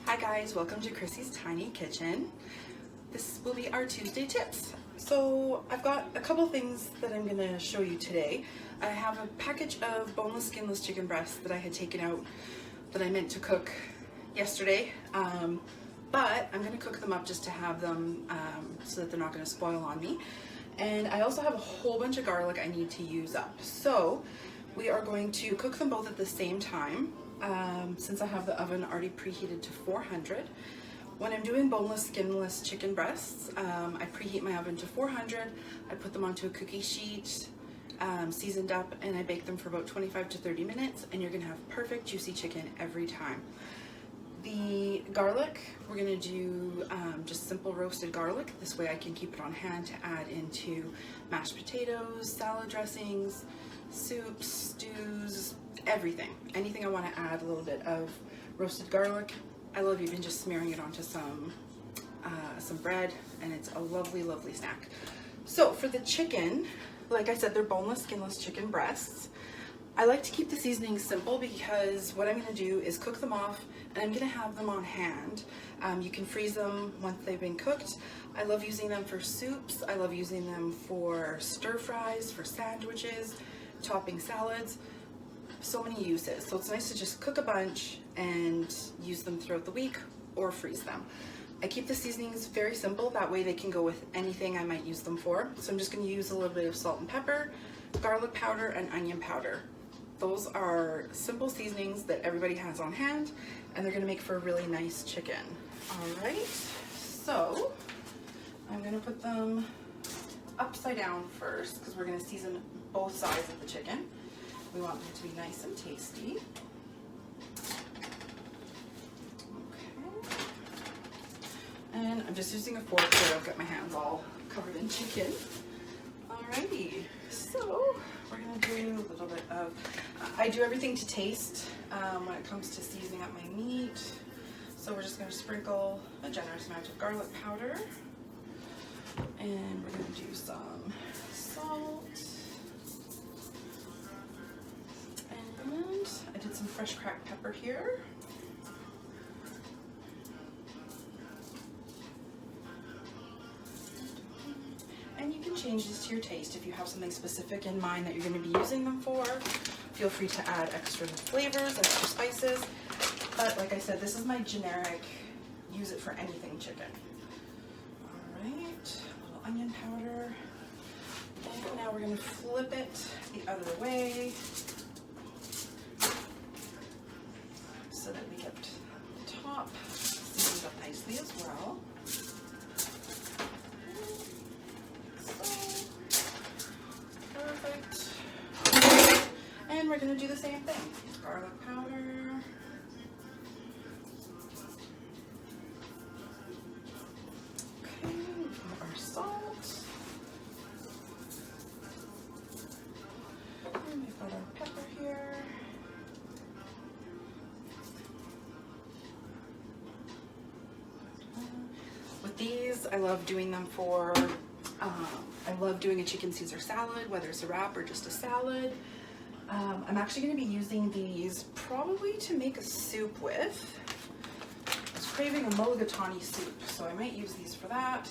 Hi guys, welcome to Chrissy's Tiny Kitchen. This will be our Tuesday tips. So I've got a couple things that I'm going to show you today. I have a package of boneless, skinless chicken breasts that I had taken out that I meant to cook yesterday, but I'm going to cook them up just to have them so that they're not going to spoil on me. And I also have a whole bunch of garlic I need to use up. So we are going to cook them both at the same time. Since I have the oven already preheated to 400. When I'm doing boneless, skinless chicken breasts, I preheat my oven to 400. I put them onto a cookie sheet, seasoned up, and I bake them for about 25 to 30 minutes, and you're gonna have perfect juicy chicken every time. The garlic, we're gonna do just simple roasted garlic. This way I can keep it on hand to add into mashed potatoes, salad dressings, soups, stews, everything. Anything I want to add a little bit of roasted garlic. I love even just smearing it onto some bread, and it's a lovely, lovely snack. So for the chicken, like I said, they're boneless, skinless chicken breasts. I like to keep the seasoning simple because what I'm going to do is cook them off, and I'm going to have them on hand. You can freeze them once they've been cooked. I love using them for soups. I love using them for stir fries, for sandwiches, topping salads. So many uses. So it's nice to just cook a bunch and use them throughout the week or freeze them. I keep the seasonings very simple. That way they can go with anything I might use them for. So I'm just going to use a little bit of salt and pepper, garlic powder, and onion powder. Those are simple seasonings that everybody has on hand, and they're going to make for a really nice chicken. All right, so I'm going to put them upside down first because we're going to season both sides of the chicken. We want them to be nice and tasty. Okay. And I'm just using a fork so I've got my hands all covered in chicken. Alrighty, so we're gonna do a little bit of, I do everything to taste when it comes to seasoning up my meat. So we're just gonna sprinkle a generous amount of garlic powder. And we're gonna do some salt. And I did some fresh cracked pepper here. And you can change this to your taste. If you have something specific in mind that you're going to be using them for, feel free to add extra flavors, extra spices. But like I said, this is my generic, use it for anything chicken. All right, a little onion powder. And now we're going to flip it the other way, so that we get the top seasoned up nicely as well. So, perfect. And we're going to do the same thing. Garlic powder. Okay, our salt. And we've got our pepper here. These, I love doing them for, I love doing a chicken Caesar salad, whether it's a wrap or just a salad. I'm actually going to be using these probably to make a soup with. I was craving a mulligatawny soup, so I might use these for that.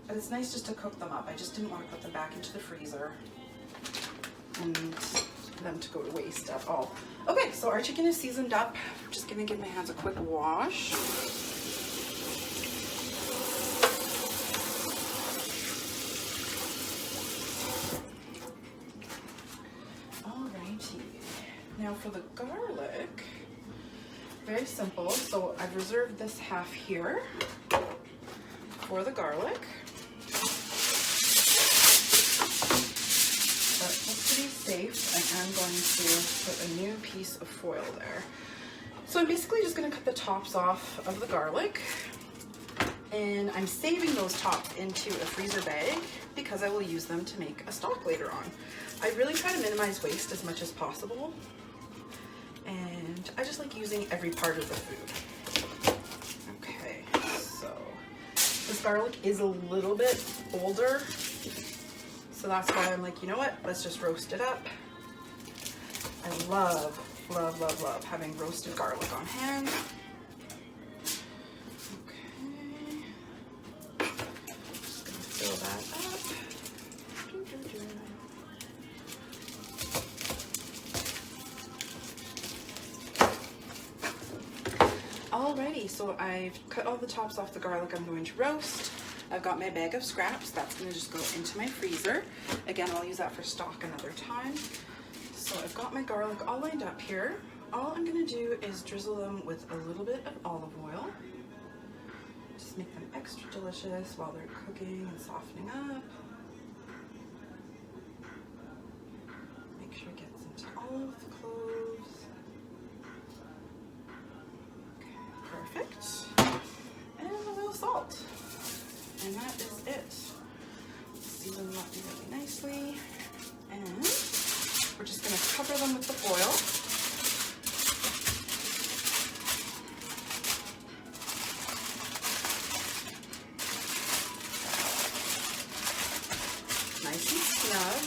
But it's nice just to cook them up. I just didn't want to put them back into the freezer and them to go to waste at all. Okay, so our chicken is seasoned up. I'm just going to give my hands a quick wash. Now for the garlic, very simple. So I've reserved this half here for the garlic. But just to be safe, I am going to put a new piece of foil there. So I'm basically just going to cut the tops off of the garlic, and I'm saving those tops into a freezer bag because I will use them to make a stock later on. I really try to minimize waste as much as possible. And I just like using every part of the food. Okay, so this garlic is a little bit older, so that's why I'm like, you know what, let's just roast it up. I love, love, love, love having roasted garlic on hand. Alrighty, so I've cut all the tops off the garlic I'm going to roast. I've got my bag of scraps. That's going to just go into my freezer. Again, I'll use that for stock another time. So I've got my garlic all lined up here. All I'm going to do is drizzle them with a little bit of olive oil. Just make them extra delicious while they're cooking and softening up. Make sure it gets into all of the cloves. Okay, perfect. And a little salt. And that is it. Season that really nicely. And we're just going to cover them with the foil. Nice and snug.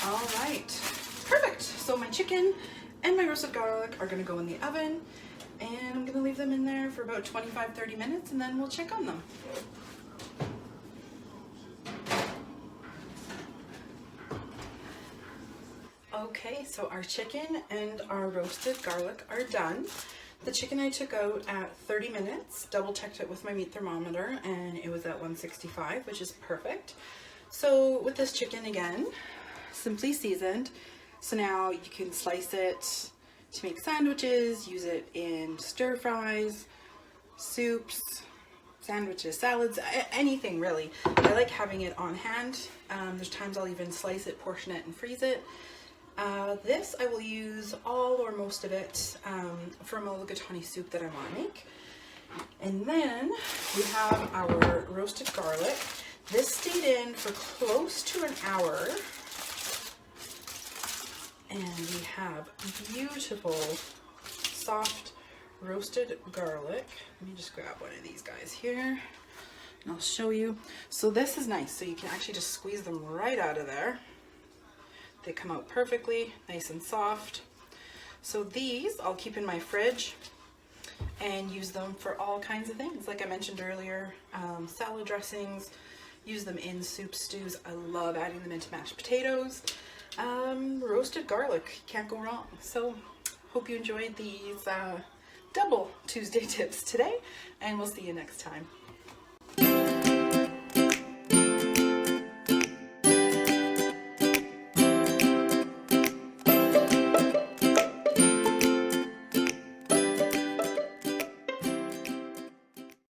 All right, perfect. So my chicken and my roasted garlic are going to go in the oven. And I'm going to leave them in there for about 25-30 minutes and then we'll check on them. Okay, so our chicken and our roasted garlic are done. The chicken I took out at 30 minutes, double checked it with my meat thermometer, and it was at 165, which is perfect. So with this chicken again, simply seasoned. So now you can slice it to make sandwiches, use it in stir fries, soups, sandwiches, salads, anything really. I like having it on hand. There's times I'll even slice it, portion it, and freeze it. This I will use all or most of it for a mulligatawny soup that I want to make. And then we have our roasted garlic. This stayed in for close to an hour. And we have beautiful, soft, roasted garlic. Let me just grab one of these guys here and I'll show you. So this is nice. So you can actually just squeeze them right out of there. They come out perfectly, nice and soft. So these I'll keep in my fridge and use them for all kinds of things. Like I mentioned earlier, salad dressings, use them in soup, stews. I love adding them into mashed potatoes. Roasted garlic, can't go wrong. So hope you enjoyed these double Tuesday tips today, and we'll see you next time.